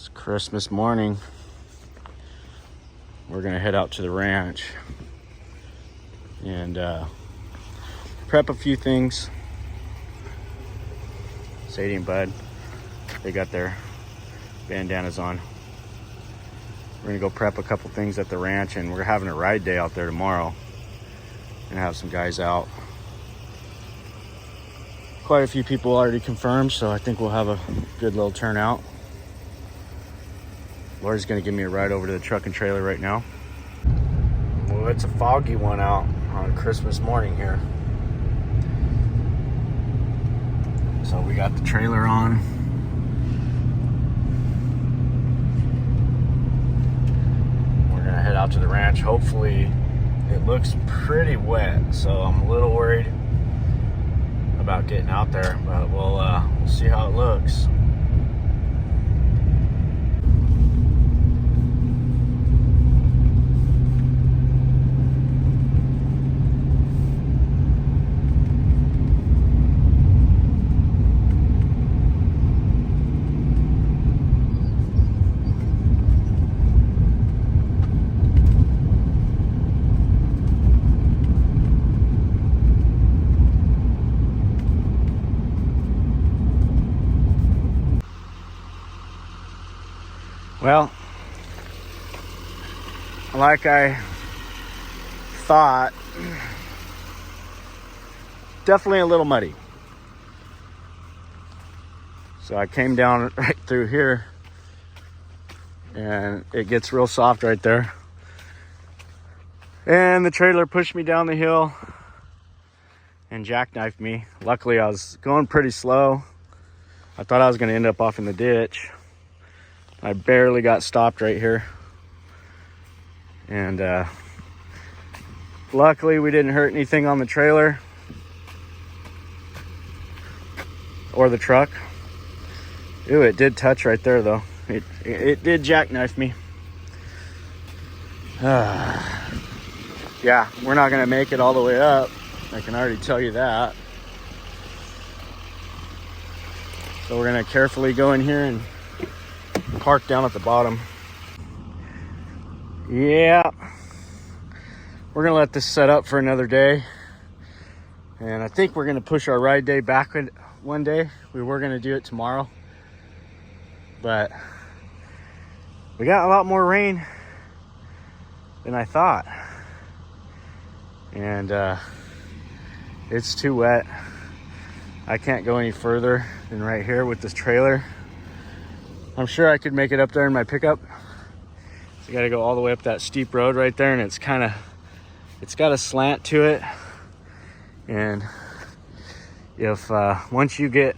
It's Christmas morning. We're gonna head out to the ranch and prep a few things. Sadie and Bud, they got their bandanas on. We're gonna go prep a couple things at the ranch, and we're having a ride day out there tomorrow and have some guys out. Quite a few people already confirmed, so I think we'll have a good little turnout. Laura's gonna give me a ride over to the truck and trailer right now. Well, it's a foggy one out on Christmas morning here. So we got the trailer on. We're gonna head out to the ranch. Hopefully it looks pretty wet, so I'm a little worried about getting out there, but we'll see how it looks. Well, like I thought, definitely a little muddy. So I came down right through here and it gets real soft right there. And the trailer pushed me down the hill and jackknifed me. Luckily I was going pretty slow. I thought I was gonna end up off in the ditch. I barely got stopped right here. And luckily we didn't hurt anything on the trailer or the truck. Ooh, it did touch right there though. It did jackknife me. Yeah, we're not gonna make it all the way up. I can already tell you that. So we're gonna carefully go in here and park down at the bottom. Yeah, we're gonna let this set up for another day, and I think we're gonna push our ride day back one day. We were gonna do it tomorrow, but we got a lot more rain than I thought, and it's too wet. I can't go any further than right here with this trailer. I'm sure I could make it up there in my pickup. So you gotta go all the way up that steep road right there, and it's got a slant to it. And if once you get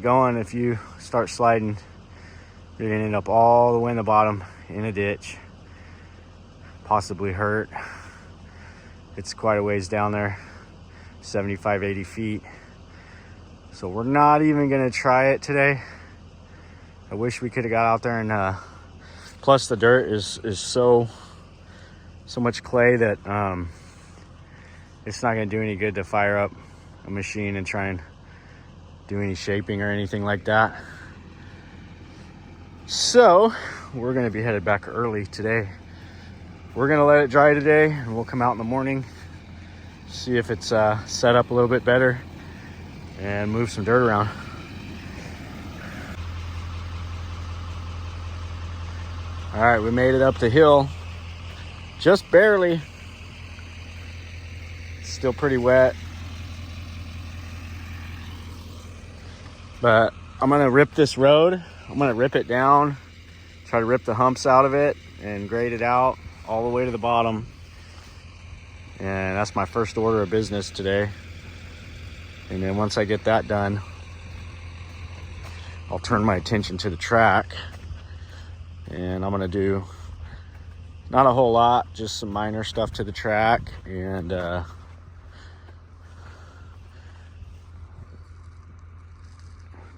going, if you start sliding, you're gonna end up all the way in the bottom in a ditch, possibly hurt. It's quite a ways down there, 75, 80 feet. So we're not even gonna try it today. I wish we could have got out there, and plus the dirt is so much clay that it's not gonna do any good to fire up a machine and try and do any shaping or anything like that. So we're gonna be headed back early today. We're gonna let it dry today, and we'll come out in the morning, see if it's set up a little bit better, and move some dirt around. All right, we made it up the hill, just barely. It's still pretty wet, but I'm gonna rip this road. I'm gonna rip it down, try to rip the humps out of it and grade it out all the way to the bottom. And that's my first order of business today. And then once I get that done, I'll turn my attention to the track. And I'm gonna do not a whole lot, just some minor stuff to the track, and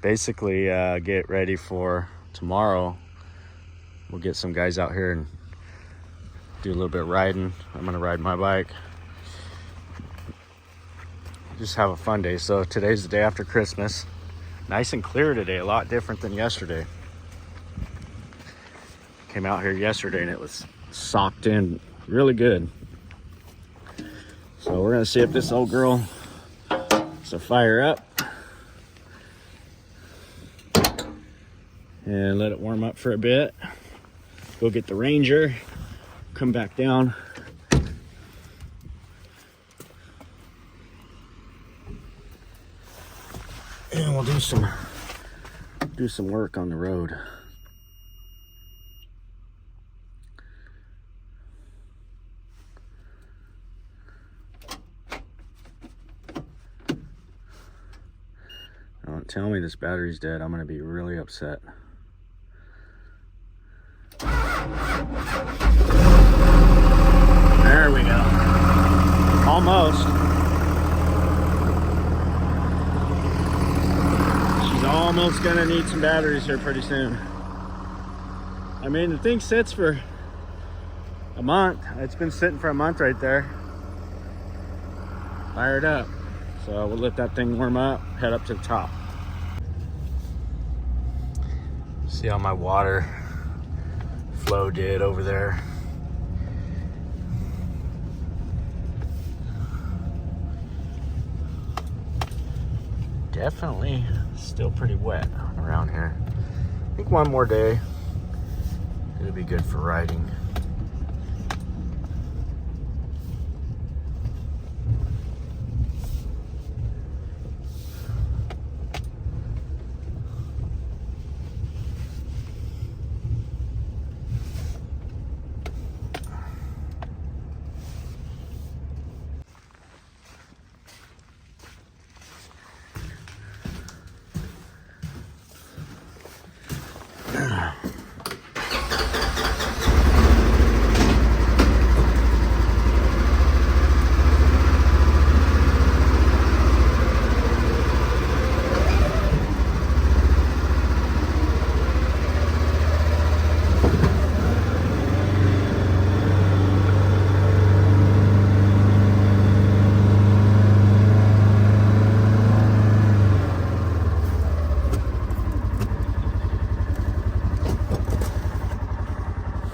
basically get ready for tomorrow. We'll get some guys out here and do a little bit of riding. I'm gonna ride my bike. Just have a fun day. So today's the day after Christmas. Nice and clear today, a lot different than yesterday. Came out here yesterday and it was socked in really good. So we're gonna see if this old girl is a fire up and let it warm up for a bit. Go get the Ranger, come back down. And we'll do some work on the road. Don't tell me this battery's dead. I'm gonna be really upset. There we go. Almost. She's almost gonna need some batteries here pretty soon. I mean, the thing sits for a month. It's been sitting for a month right there. Fired up. So we'll let that thing warm up, head up to the top. See how my water flow did over there. Definitely still pretty wet around here. I think one more day, it'll be good for riding.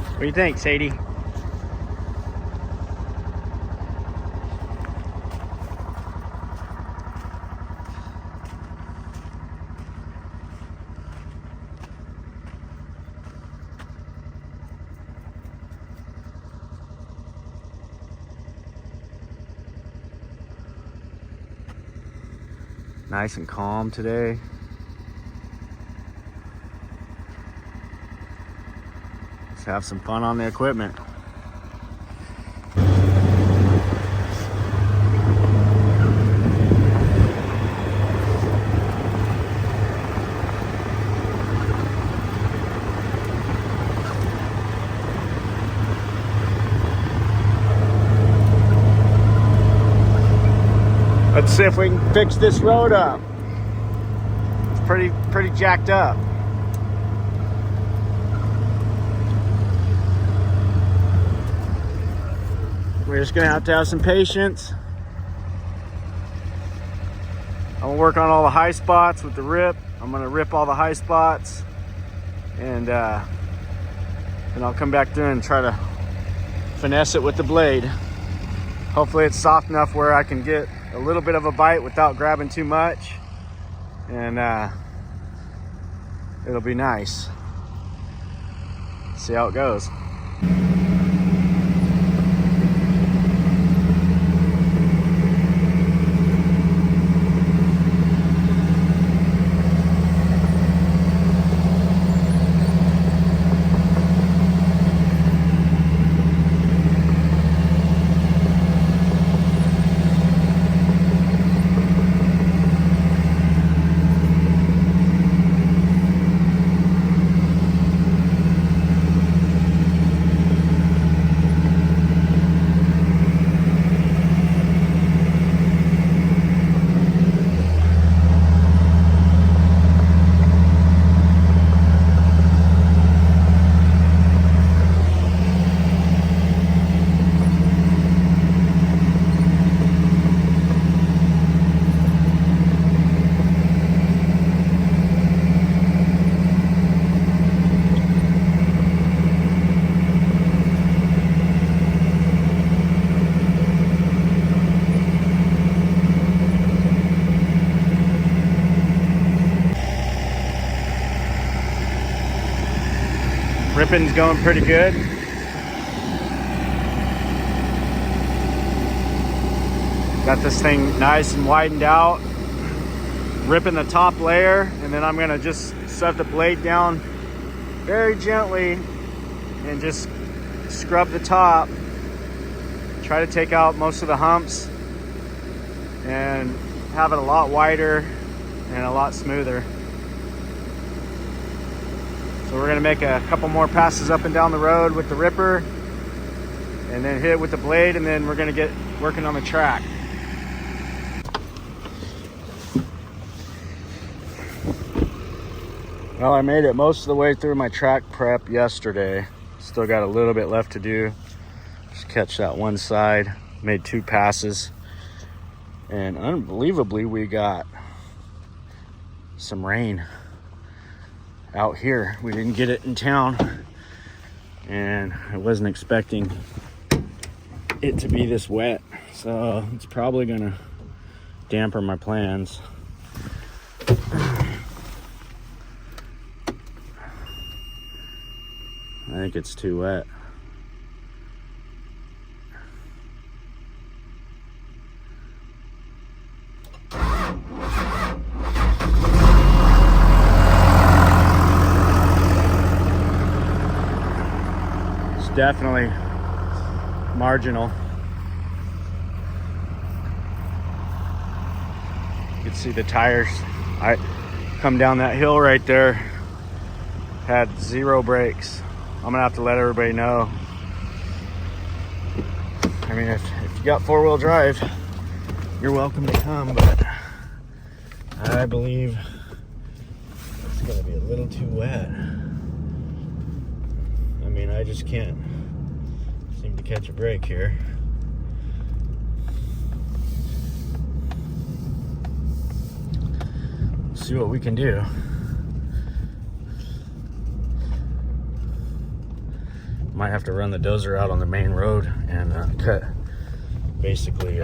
What do you think, Sadie? Nice and calm today. Let's have some fun on the equipment. Let's see if we can fix this road up. It's pretty jacked up. We're just gonna have to have some patience. I'm gonna work on all the high spots with the rip. I'm gonna rip all the high spots, and then I'll come back through and try to finesse it with the blade. Hopefully it's soft enough where I can get a little bit of a bite without grabbing too much, and it'll be nice. See how it goes. ripping's going pretty good. Got this thing nice and widened out. Ripping the top layer, and then I'm gonna just set the blade down very gently and just scrub the top. Try to take out most of the humps and have it a lot wider and a lot smoother. So we're gonna make a couple more passes up and down the road with the ripper and then hit it with the blade, and then we're gonna get working on the track. Well, I made it most of the way through my track prep yesterday. Still got a little bit left to do. Just catch that one side. Made 2 passes. And unbelievably, we got some rain out here. We didn't get it in town. And I wasn't expecting it to be this wet. So it's probably gonna dampen my plans. I think it's too wet. It's definitely marginal. You can see the tires. I come down that hill right there, had 0 brakes. I'm gonna have to let everybody know. I mean, if you got 4-wheel drive, you're welcome to come, but I believe it's gonna be a little too wet. I mean, I just can't seem to catch a break here. See what we can do. Might have to run the dozer out on the main road and basically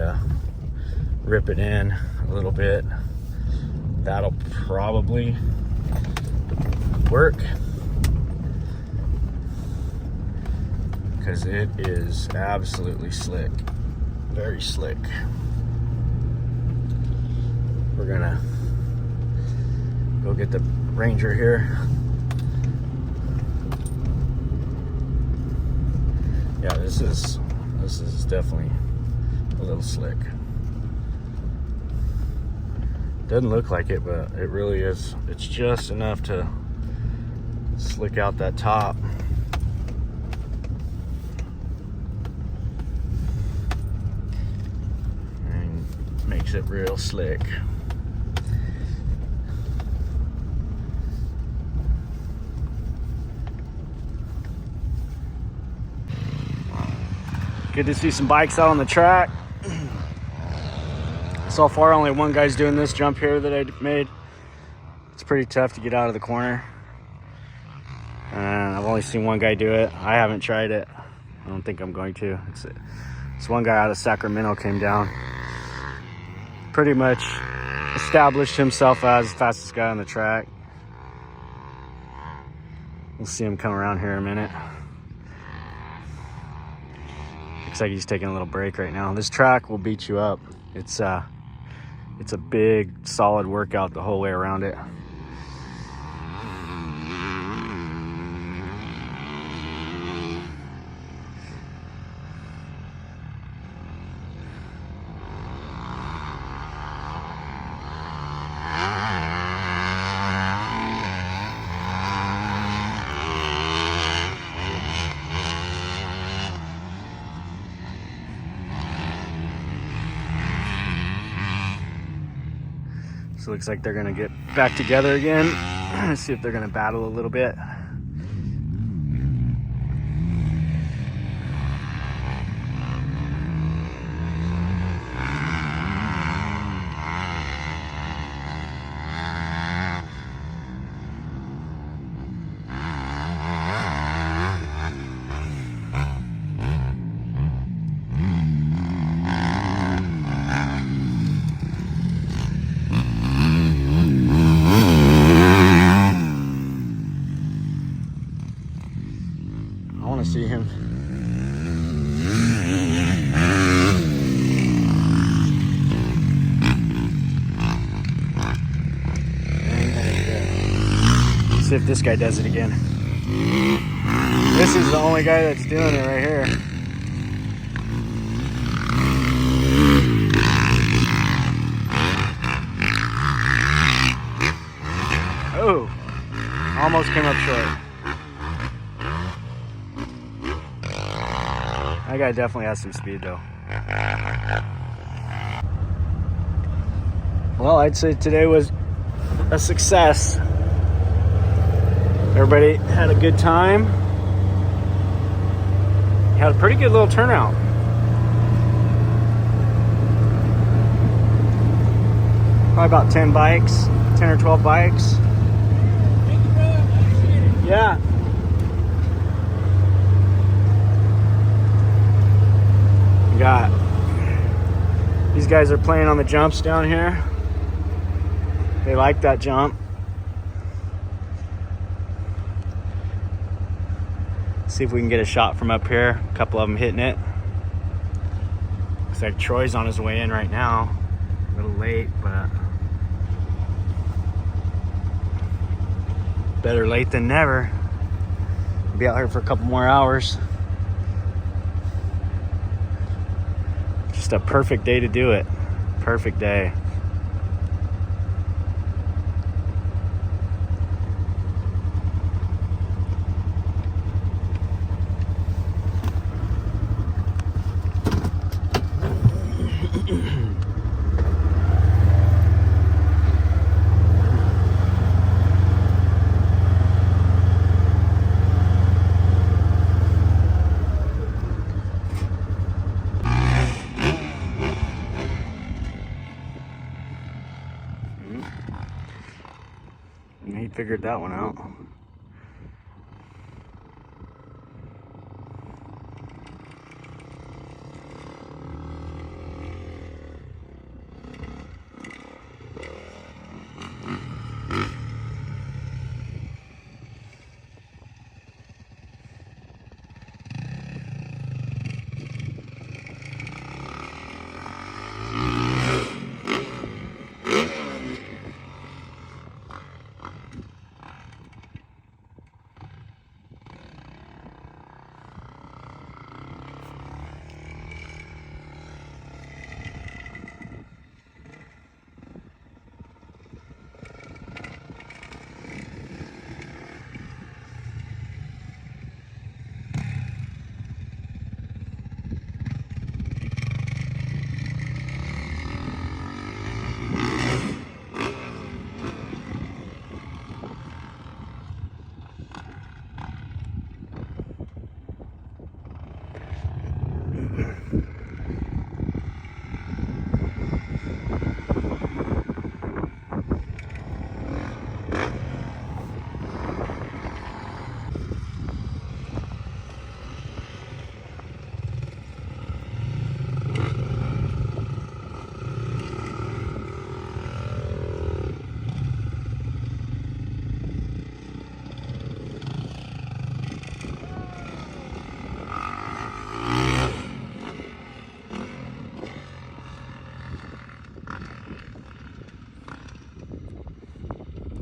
rip it in a little bit. That'll probably work because it is absolutely slick, very slick. We're gonna go get the Ranger here. Yeah, this is definitely a little slick. Doesn't look like it, but it really is. It's just enough to slick out that top. And makes it real slick. Good to see some bikes out on the track. So far, only one guy's doing this jump here that I made. It's pretty tough to get out of the corner. And I've only seen one guy do it. I haven't tried it. I don't think I'm going to. It's one guy out of Sacramento came down. Pretty much established himself as the fastest guy on the track. We'll see him come around here in a minute. Looks like he's taking a little break right now. This track will beat you up. It's a big, solid workout the whole way around it. So it looks like they're gonna get back together again. See if they're gonna battle a little bit. see if this guy does it again. This is the only guy that's doing it right here. Oh, almost came up short. That guy definitely has some speed though. Well, I'd say today was a success. Everybody had a good time. Had a pretty good little turnout. Probably about 10 bikes, 10 or 12 bikes. Yeah. We got, these guys are playing on the jumps down here. They like that jump. See if we can get a shot from up here. A couple of them hitting it. Looks like Troy's on his way in right now. A little late, but better late than never. We'll be out here for a couple more hours. Just a perfect day to do it. Perfect day. And he figured that one out.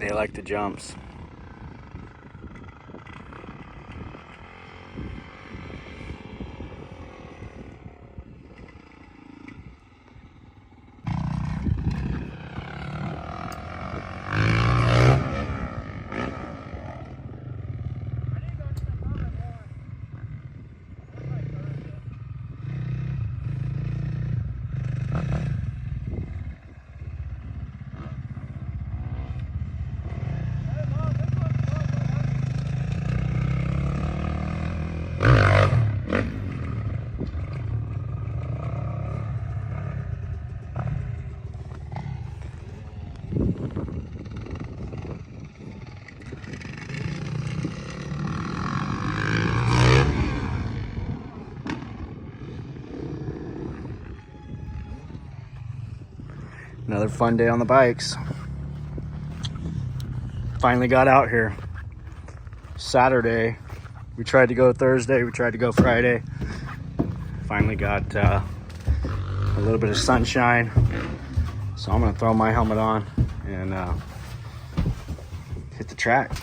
They like the jumps. Another fun day on the bikes. Finally got out here. Saturday. We tried to go Thursday, we tried to go Friday. Finally got a little bit of sunshine. So I'm gonna throw my helmet on and hit the track.